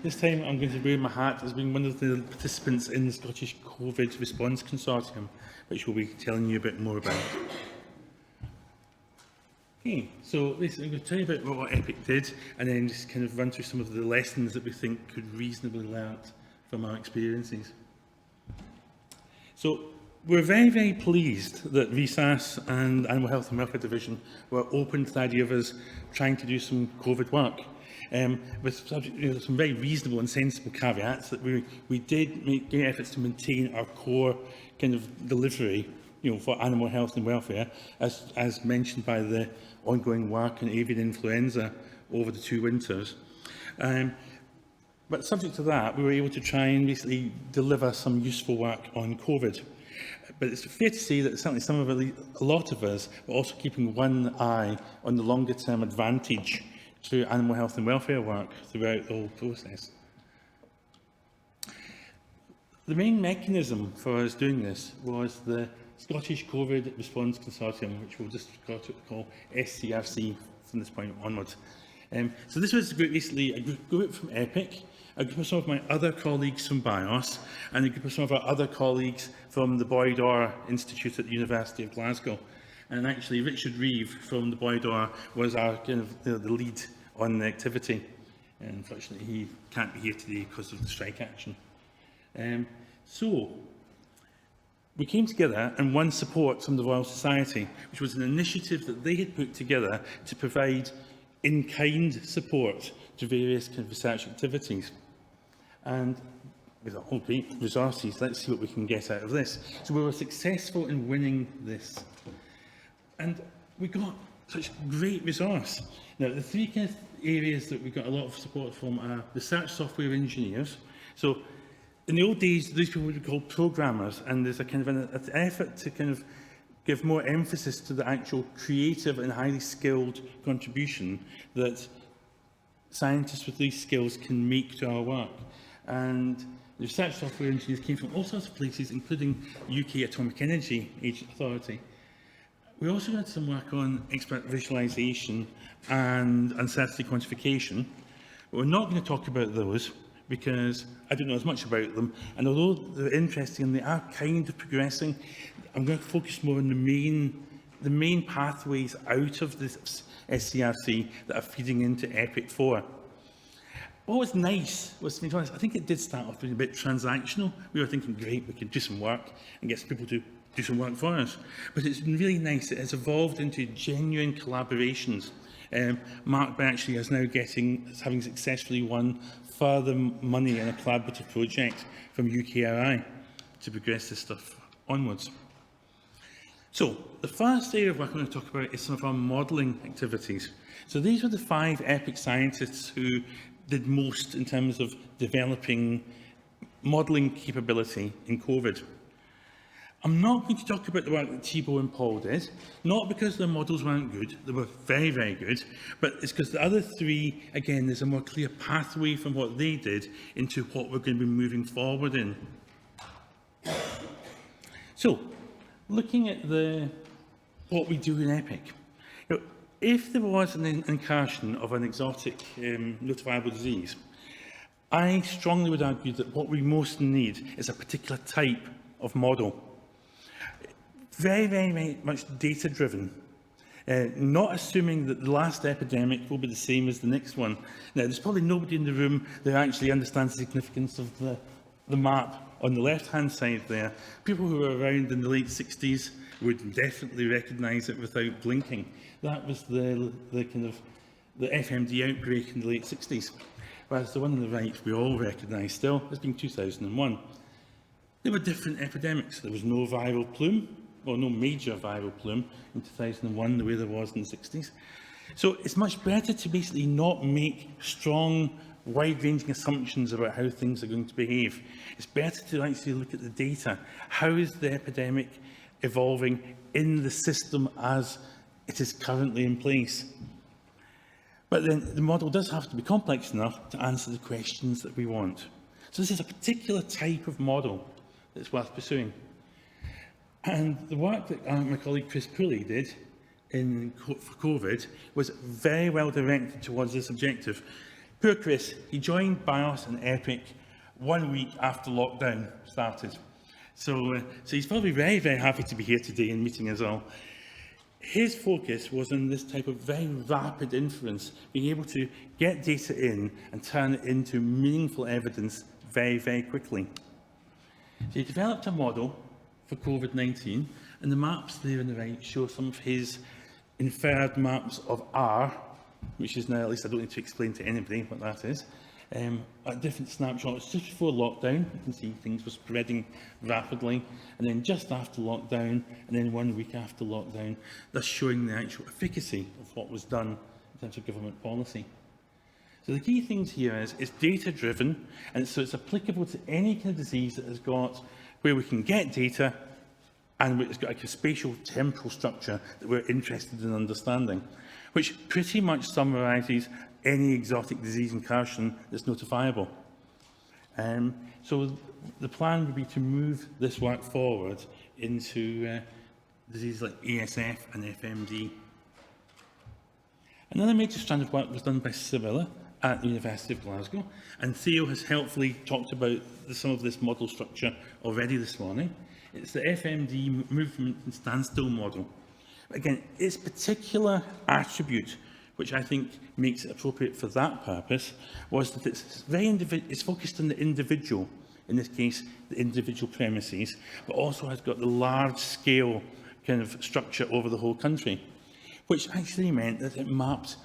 This time I'm going to wear my hat as being one of the participants in the Scottish COVID Response Consortium, which we'll be telling you a bit more about. Okay, so basically I'm going to tell you about what EPIC did and then just kind of run through some of the lessons that we think could reasonably learn from our experiences. So we're very, very pleased that VSAS and Animal Health and Welfare Division were open to the idea of us trying to do some COVID work. With some very reasonable and sensible caveats that we did make efforts to maintain our core kind of delivery, for animal health and welfare, as mentioned by the ongoing work in avian influenza over the 2 winters. But subject to that, we were able to try and basically deliver some useful work on COVID. But it's fair to say that certainly a lot of us were also keeping one eye on the longer term advantage to animal health and welfare work throughout the whole process. The main mechanism for us doing this was the Scottish COVID Response Consortium, which we'll just call SCRC from this point onwards. So this was basically a group from EPIC, a group of some of my other colleagues from BIOS, and a group of some of our other colleagues from the Boyd Orr Institute at the University of Glasgow. And actually, Richard Reeve from the Boyd Orr was our kind of the lead on the activity. And unfortunately, he can't be here today because of the strike action. So we came together and won support from the Royal Society, which was an initiative that they had put together to provide in-kind support to various kind of research activities. And with all great resources, let's see what we can get out of this. So we were successful in winning this. And we got such great resource. Now, the 3 kind of areas that we got a lot of support from are research software engineers. So in the old days, these people would be called programmers, and there's a kind of an effort to kind of give more emphasis to the actual creative and highly skilled contribution that scientists with these skills can make to our work. And the research software engineers came from all sorts of places, including UK Atomic Energy Authority. We also had some work on expert visualization and uncertainty quantification. But we're not going to talk about those because I don't know as much about them. And although they're interesting and they are kind of progressing, I'm going to focus more on the main pathways out of this SCRC that are feeding into EPIC 4. What was nice was, to be honest, I think it did start off being a bit transactional. We were thinking, great, we could do some work and get some people to do some work for us. But it's been really nice. It has evolved into genuine collaborations. Mark Birchley is now having successfully won further money in a collaborative project from UKRI to progress this stuff onwards. So, the first area of work I'm going to talk about is some of our modelling activities. So these were the 5 EPIC scientists who did most in terms of developing modelling capability in COVID. I'm not going to talk about the work that Thibault and Paul did, not because their models weren't good, they were very, very good, but it's because the other 3, again, there's a more clear pathway from what they did into what we're going to be moving forward in. So, looking at what we do in EPIC, if there was an incursion of an exotic notifiable disease, I strongly would argue that what we most need is a particular type of model. Very, very, very much data-driven, not assuming that the last epidemic will be the same as the next one. Now, there's probably nobody in the room that actually understands the significance of the map on the left-hand side there. People who were around in the late 60s would definitely recognise it without blinking. That was the FMD outbreak in the late 60s. Whereas the one on the right we all recognise still has been 2001. There were different epidemics. There was no viral plume, or no major viral plume in 2001 the way there was in the 60s. So it's much better to basically not make strong, wide-ranging assumptions about how things are going to behave. It's better to actually look at the data. How is the epidemic evolving in the system as it is currently in place? But then the model does have to be complex enough to answer the questions that we want. So this is a particular type of model that's worth pursuing. And the work that my colleague Chris Pooley did for COVID was very well directed towards this objective. Poor Chris, he joined BIOS and EPIC 1 week after lockdown started. So he's probably very, very happy to be here today and meeting us all. His focus was on this type of very rapid inference, being able to get data in and turn it into meaningful evidence very, very quickly. So he developed a model for COVID-19, and the maps there on the right show some of his inferred maps of R, which is now, at least I don't need to explain to anybody what that is, at different snapshots just before lockdown. You can see things were spreading rapidly, and then just after lockdown, and then 1 week after lockdown, thus showing the actual efficacy of what was done in terms of government policy. So the key things here is it's data-driven, and so it's applicable to any kind of disease that has got, where we can get data, and it's got like a spatial temporal structure that we're interested in understanding, which pretty much summarises any exotic disease incursion that's notifiable. So the plan would be to move this work forward into diseases like ASF and FMD. Another major strand of work was done by Sibylla at the University of Glasgow, and Theo has helpfully talked about some of this model structure already this morning. It's the FMD movement and standstill model. Again, its particular attribute, which I think makes it appropriate for that purpose, was that it's focused on the individual, in this case, the individual premises, but also has got the large-scale kind of structure over the whole country, which actually meant that it mapped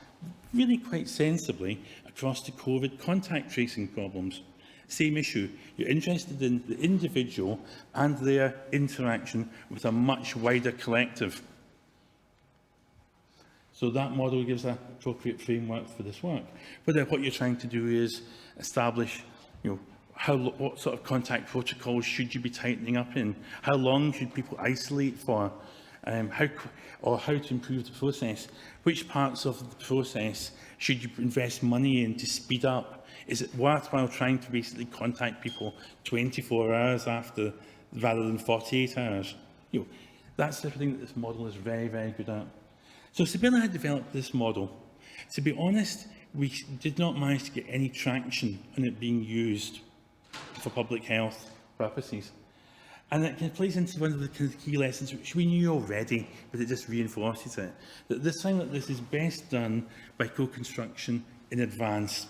really quite sensibly across the COVID contact tracing problems. Same issue. You're interested in the individual and their interaction with a much wider collective. So that model gives an appropriate framework for this work. Whether what you're trying to do is establish, what sort of contact protocols should you be tightening up in? How long should people isolate for? How to improve the process? Which parts of the process should you invest money in to speed up? Is it worthwhile trying to basically contact people 24 hours after rather than 48 hours? That's the thing that this model is very, very good at. So Sibylla had developed this model. To be honest, we did not manage to get any traction on it being used for public health purposes. And it kind of plays into one of the kind of key lessons which we knew already, but it just reinforces it. That this time that this is best done by co-construction in advance,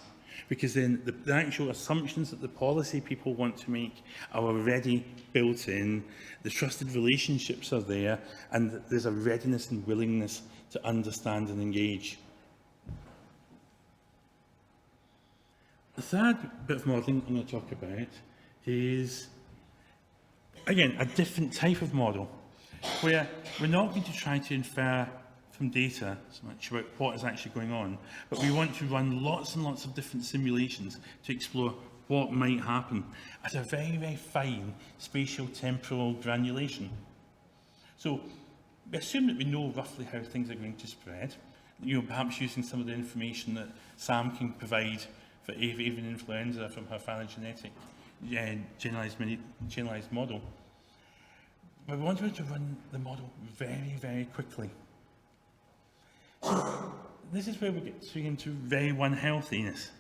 because then the actual assumptions that the policy people want to make are already built in, the trusted relationships are there, and there's a readiness and willingness to understand and engage. The third bit of modelling I'm going to talk about is, again, a different type of model, where we're not going to try to infer from data so much about what is actually going on, but we want to run lots and lots of different simulations to explore what might happen at a very, very fine spatial temporal granulation. So we assume that we know roughly how things are going to spread, perhaps using some of the information that Sam can provide for avian influenza from her phylogenetic generalised model. But we wanted to run the model very, very quickly. So this is where we get into very unhealthiness.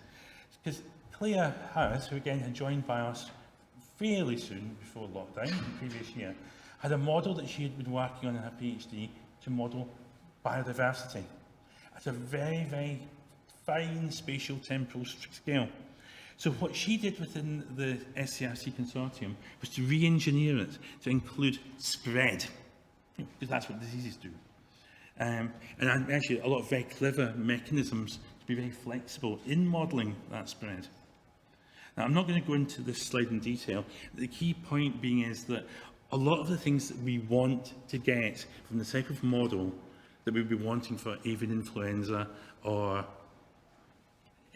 Because Claire Harris, who again had joined BIOS fairly soon before lockdown in the previous year, had a model that she had been working on in her PhD to model biodiversity at a very, very fine spatial temporal scale. So what she did within the SCRC consortium was to re-engineer it to include spread, because that's what diseases do. And actually a lot of very clever mechanisms to be very flexible in modelling that spread. Now, I'm not going to go into this slide in detail. The key point being is that a lot of the things that we want to get from the type of model that we'd be wanting for avian influenza or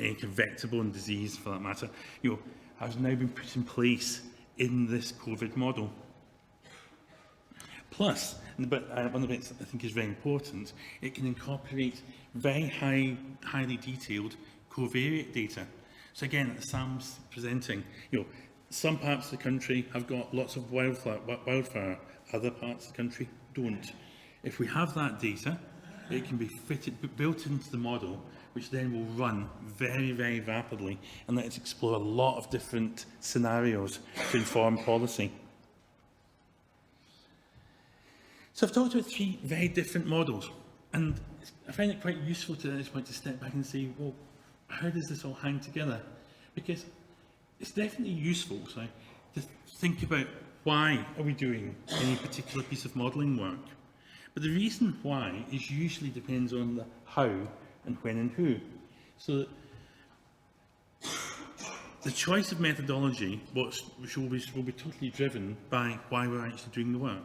any vector-borne disease, for that matter, has now been put in place in this COVID model. Plus, but one of the bits I think is very important, it can incorporate very highly detailed covariate data. So again, as Sam's presenting, some parts of the country have got lots of wildfire, other parts of the country don't. If we have that data, it can be built into the model which then will run very, very rapidly and let us explore a lot of different scenarios to inform policy. So I've talked about 3 very different models, and I find it quite useful to, at this point, to step back and say, well, how does this all hang together? Because it's definitely useful to think about why are we doing any particular piece of modelling work. But the reason why is usually depends on the how and when and who. So the choice of methodology which will be totally driven by why we're actually doing the work.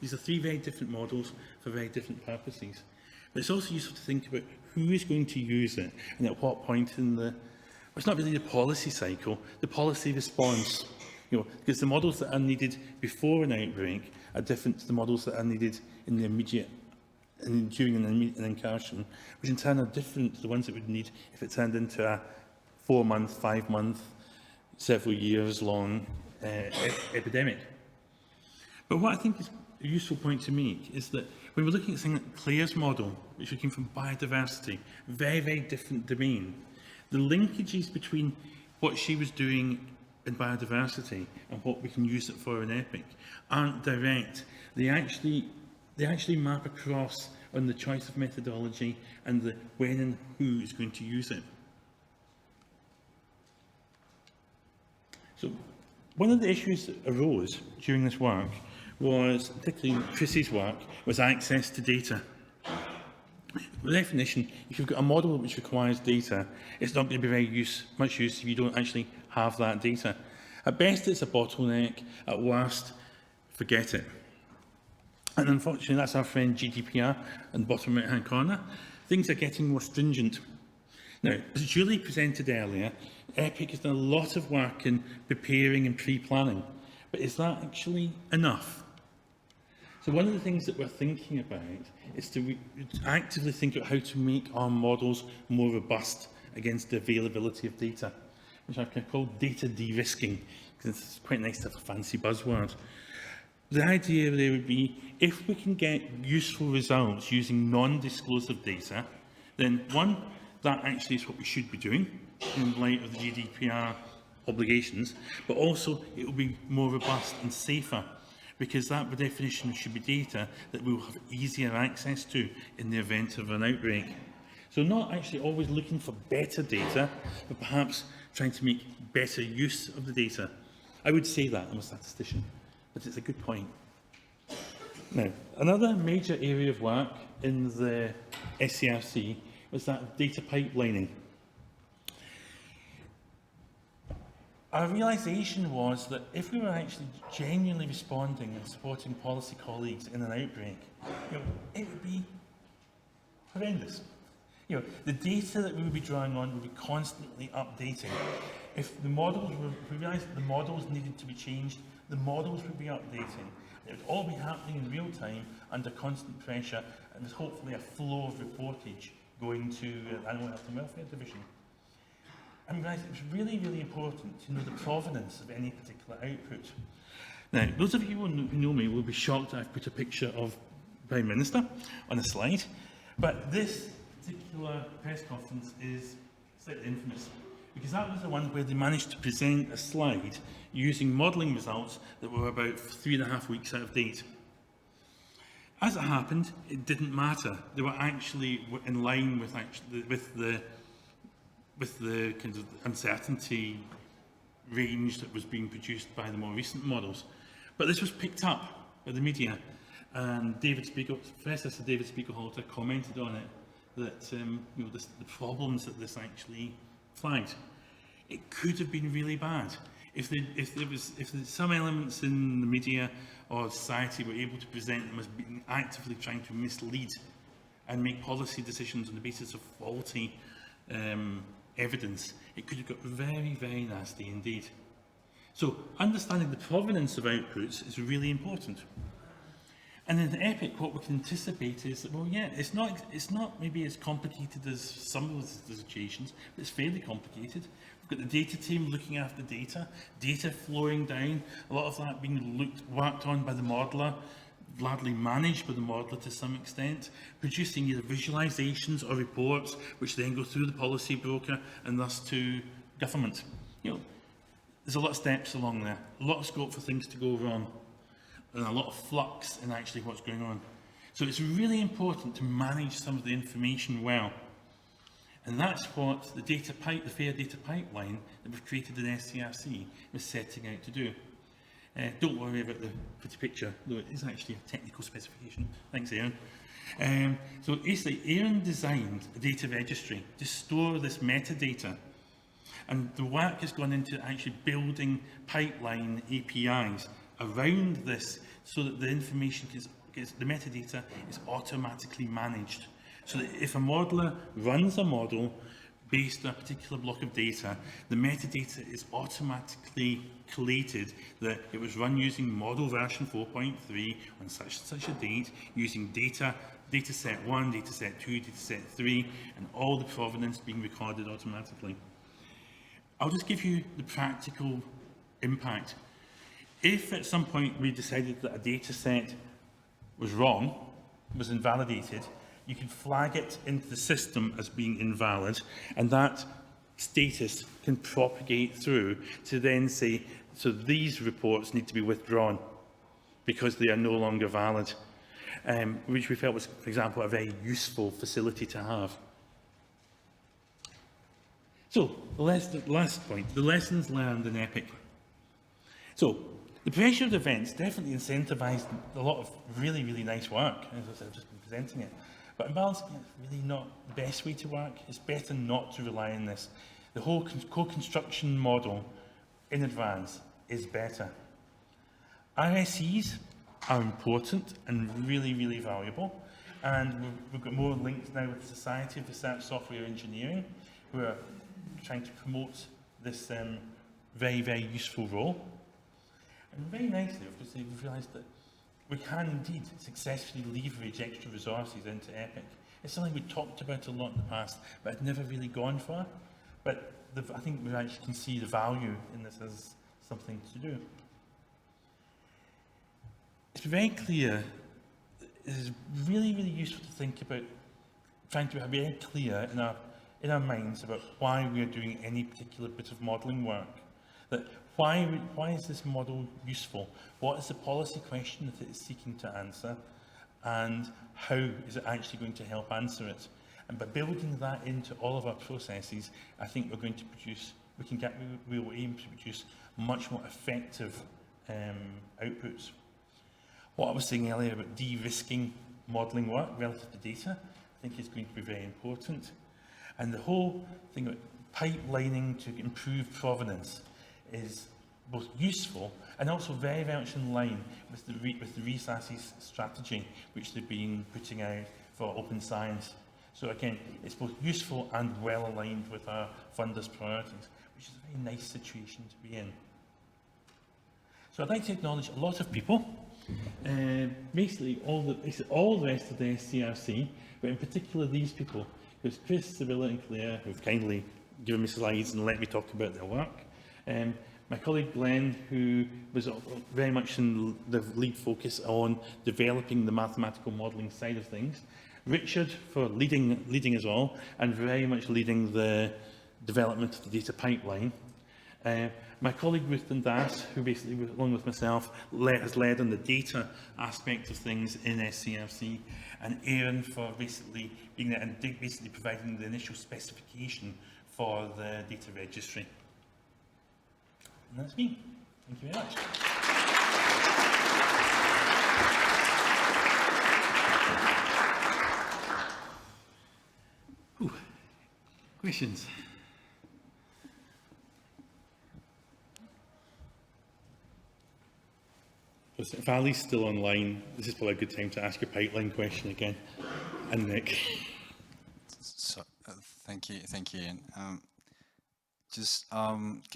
These are 3 very different models for very different purposes. But it's also useful to think about who is going to use it and at what point in the, well, it's not really the policy cycle, the policy response. Because the models that are needed before an outbreak are different to the models that are needed in the immediate and during an incursion, which in turn are different to the ones that we'd need if it turned into a 4-month, 5-month, several years long epidemic. But what I think is a useful point to make is that when we're looking at something like Claire's model, which came from biodiversity, very, very different domain, the linkages between what she was doing in biodiversity and what we can use it for in EPIC aren't direct. They actually map across on the choice of methodology and the when and who is going to use it. So one of the issues that arose during this work was, particularly in Chris's work, was access to data. By definition, if you've got a model which requires data, it's not going to be very much use if you don't actually have that data. At best, it's a bottleneck. At worst, forget it. And unfortunately, that's our friend GDPR in the bottom right-hand corner. Things are getting more stringent. Now, as Julie presented earlier, EPIC has done a lot of work in preparing and pre-planning. But is that actually enough? So one of the things that we're thinking about is to actively think about how to make our models more robust against the availability of data, which I've kind of called data de-risking, because it's quite nice to have a fancy buzzword. The idea there would be, if we can get useful results using non-disclosive data, then one, that actually is what we should be doing in light of the GDPR obligations, but also it will be more robust and safer, because that by definition should be data that we will have easier access to in the event of an outbreak. So not actually always looking for better data, but perhaps trying to make better use of the data. I would say that, I'm a statistician, but it's a good point. Now, another major area of work in the SCRC was that of data pipelining. Our realisation was that if we were actually genuinely responding and supporting policy colleagues in an outbreak, it would be horrendous. The data that we would be drawing on would be constantly updating. If we realised that the models needed to be changed, the models would be updating. It would all be happening in real time under constant pressure, and there's hopefully a flow of reportage going to the Animal Health and Welfare Division. And we realised it was really, really important to know the provenance of any particular output. Now, those of you who know me will be shocked that I've put a picture of Prime Minister on a slide, but this particular press conference is slightly infamous, because that was the one where they managed to present a slide using modelling results that were about 3.5 weeks out of date. As it happened, it didn't matter. They were actually in line with the kind of uncertainty range that was being produced by the more recent models. But this was picked up by the media, and Professor David Spiegelhalter commented on it, that the problems that this actually flagged. It could have been really bad if some elements in the media or society were able to present them as being actively trying to mislead and make policy decisions on the basis of faulty evidence. It could have got very, very nasty indeed. So understanding the provenance of outputs is really important. And in EPIC, what we can anticipate is that, well, yeah, it's not maybe as complicated as some of the situations, but it's fairly complicated. We've got the data team looking after data flowing down, a lot of that being worked on by the modeller, largely managed by the modeller to some extent, producing either visualizations or reports which then go through the policy broker and thus to government. You know, there's a lot of steps along there, a lot of scope for things to go wrong, and a lot of flux in actually what's going on. So it's really important to manage some of the information well. And that's what the fair data pipeline that we've created in SCRC was setting out to do. Don't worry about the pretty picture, though it is actually a technical specification. Thanks, Iain. So basically, Iain designed a data registry to store this metadata. And the work has gone into actually building pipeline APIs around this so that the information the metadata is automatically managed. So that if a modeller runs a model based on a particular block of data, the metadata is automatically collated that it was run using model version 4.3 on such a date, using data set 1, data set 2, data set 3, and all the provenance being recorded automatically. I'll just give you the practical impact. If at some point we decided that a data set was wrong, was invalidated, you can flag it into the system as being invalid, and that status can propagate through to then say, so these reports need to be withdrawn because they are no longer valid, which we felt was, for example, a very useful facility to have. So, the last point, the lessons learned in EPIC. So, the pressured events definitely incentivised a lot of really, really nice work, as I said, I've just been presenting it. But in balancing it, it's really not the best way to work. It's better not to rely on this. The whole co-construction model in advance is better. RSEs are important and really, really valuable. And we've got more links now with the Society of Research Software Engineering, who are trying to promote this very, very useful role. And very nicely, of course, we've realised that we can indeed successfully leverage extra resources into EPIC. It's something we talked about a lot in the past, but had never really gone for. But I think we actually can see the value in this as something to do. It's very clear, it is really, really useful to think about trying to be very clear in our minds about why we are doing any particular bit of modelling work. That why is this model useful? What is the policy question that it is seeking to answer? And how is it actually going to help answer it? And by building that into all of our processes, I think we're going to produce, we will aim to produce much more effective outputs. What I was saying earlier about de-risking modelling work relative to data, I think is going to be very important. And the whole thing about pipelining to improve provenance is both useful and also very, very much in line with the RESAS's strategy, which they've been putting out for open science. So again, it's both useful and well aligned with our funders' priorities, which is a very nice situation to be in. So I'd like to acknowledge a lot of people, basically all the rest of the SCRC, but in particular these people. There's Chris, Sibylla and Claire, who've kindly given me slides and let me talk about their work. My colleague Glenn, who was very much in the lead focus on developing the mathematical modelling side of things. Richard for leading us all and very much leading the development of the data pipeline. My colleague Ruth Dundas, who basically, along with myself, has led on the data aspect of things in SCRC, and Iain for basically being there and basically providing the initial specification for the data registry. And that's me. Thank you very much. Ooh. Questions? If Ali's still online, this is probably a good time to ask your pipeline question again. And Nick. So, thank you, Iain.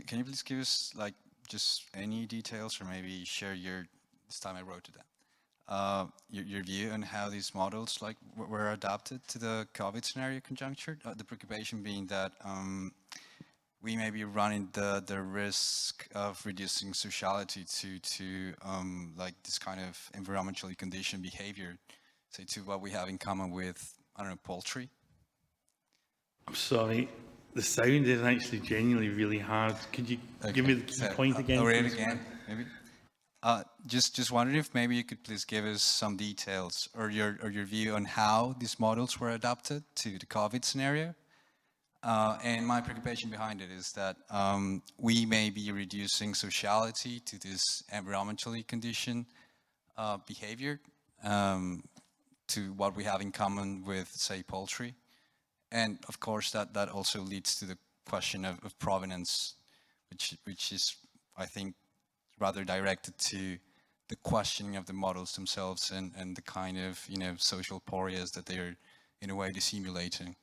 Can you please give us just any details, or maybe share this time I wrote it down, your view on how these models were adapted to the COVID scenario conjuncture? The preoccupation being that we may be running the risk of reducing sociality to like this kind of environmentally conditioned behavior, say to what we have in common with, I don't know, poultry? I'm sorry, the sound is actually genuinely really hard. Could you give me the key point again? I'll read it please? again, maybe. Just wondering if maybe you could please give us some details or your view on how these models were adapted to the COVID scenario. And my preoccupation behind it is that we may be reducing sociality to this environmentally conditioned behavior, to what we have in common with, say, poultry. And of course, that also leads to the question of provenance, which is, I think, rather directed to the questioning of the models themselves and the kind of, you know, social pariahs that they're in a way dissimulating.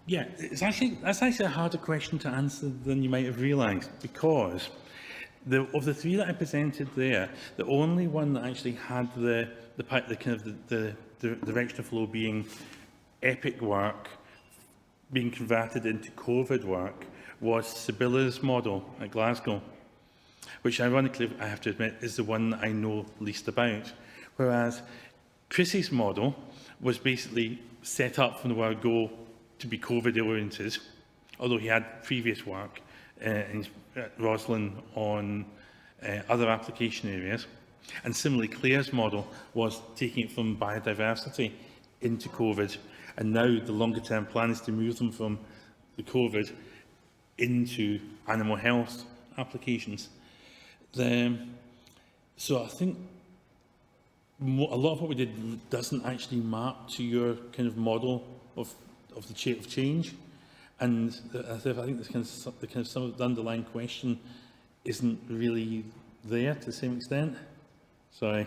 Yeah, that's actually a harder question to answer than you might have realised, because of the three that I presented there, the only one that actually had the kind of the direction of flow being EPIC work being converted into COVID work was Sibylla's model at Glasgow, which ironically, I have to admit, is the one that I know least about. Whereas Chris's model was basically set up from the word go to be COVID-oriented, although he had previous work in Roslin on other application areas. And similarly, Claire's model was taking it from biodiversity into COVID, and now the longer-term plan is to move them from the COVID into animal health applications. So I think a lot of what we did doesn't actually map to your kind of model of the change, and I think the kind of some of the underlying question isn't really there to the same extent. Sorry.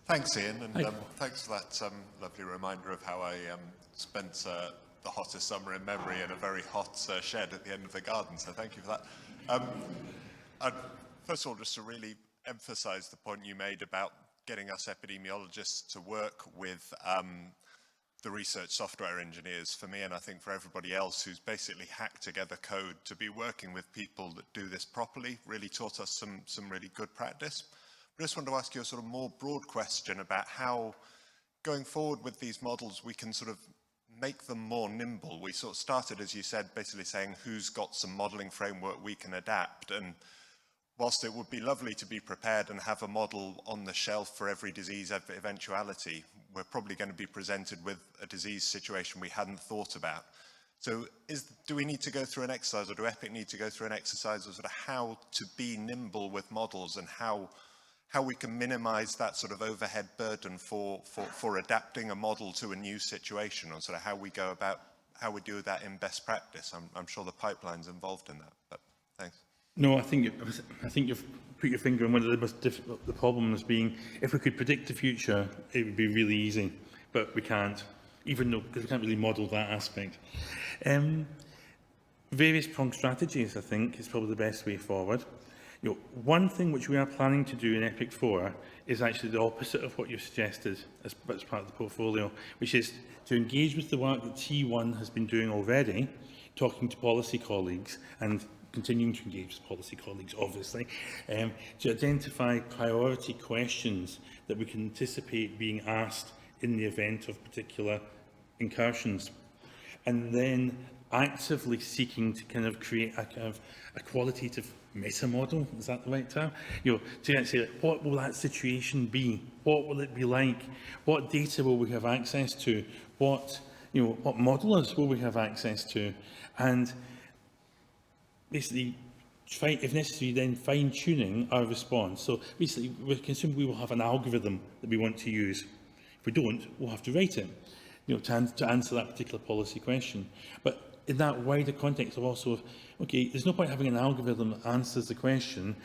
Thanks, Iain, and thanks for that lovely reminder of how I spent the hottest summer in memory in a very hot shed at the end of the garden, so thank you for that. First of all, just to really emphasise the point you made about getting us epidemiologists to work with the research software engineers, for me and I think for everybody else who's basically hacked together code to be working with people that do this properly, really taught us some really good practice. I just want to ask you a sort of more broad question about how, going forward with these models, we can sort of make them more nimble. We sort of started, as you said, basically saying who's got some modelling framework we can adapt. And whilst it would be lovely to be prepared and have a model on the shelf for every disease eventuality, we're probably going to be presented with a disease situation we hadn't thought about. So do we need to go through an exercise, or do EPIC need to go through an exercise of sort of how to be nimble with models and how we can minimise that sort of overhead burden for adapting a model to a new situation, or sort of how we go about, how we do that in best practice? I'm sure the pipeline's involved in that, but thanks. No, I think you've put your finger on one of the most difficult problems being, if we could predict the future, it would be really easy, but we can't, even though, because we can't really model that aspect. Various pronged strategies, I think, is probably the best way forward. One thing which we are planning to do in EPIC 4 is actually the opposite of what you've suggested as part of the portfolio, which is to engage with the work that T1 has been doing already, talking to policy colleagues and continuing to engage with policy colleagues, obviously, to identify priority questions that we can anticipate being asked in the event of particular incursions. And then actively seeking to kind of create a kind of a qualitative meta model, is that the right term? To actually, what will that situation be? What will it be like? What data will we have access to? What modelers will we have access to? And basically, if necessary, then fine-tuning our response. So basically, we're concerned we will have an algorithm that we want to use. If we don't, we'll have to write it, to answer that particular policy question. But in that wider context of also, okay, there's no point having an algorithm that answers the question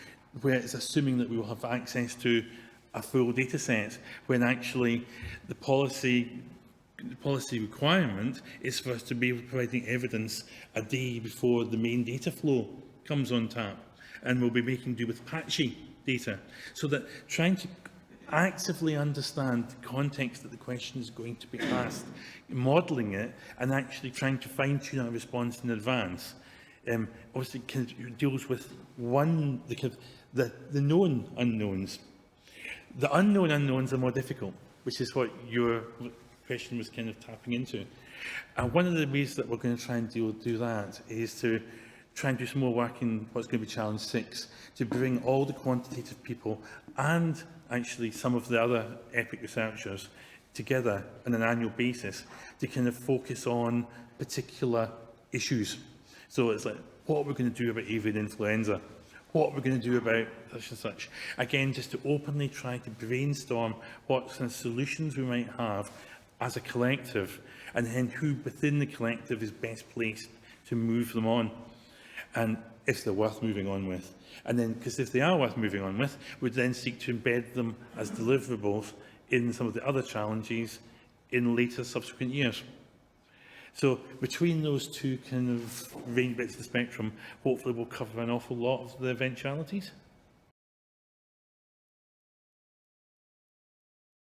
where it's assuming that we will have access to a full data set, when actually the policy requirement is for us to be providing evidence a day before the main data flow comes on tap, and we'll be making do with patchy data, so that trying to actively understand the context that the question is going to be asked, modelling it, and actually trying to fine-tune our response in advance, obviously deals with the known unknowns. The unknown unknowns are more difficult, which is what your question was kind of tapping into. And one of the ways that we're going to try and do that is to try and do some more work in what's going to be Challenge 6, to bring all the quantitative people and actually some of the other EPIC researchers together on an annual basis to kind of focus on particular issues. So it's like, what are we going to do about avian influenza? What are we going to do about such and such? Again, just to openly try to brainstorm what kind of solutions we might have as a collective, and then who within the collective is best placed to move them on, and if they're worth moving on with. And then, because if they are worth moving on with, we'd then seek to embed them as deliverables in some of the other challenges in later subsequent years. So between those two kind of range bits of the spectrum, hopefully we'll cover an awful lot of the eventualities.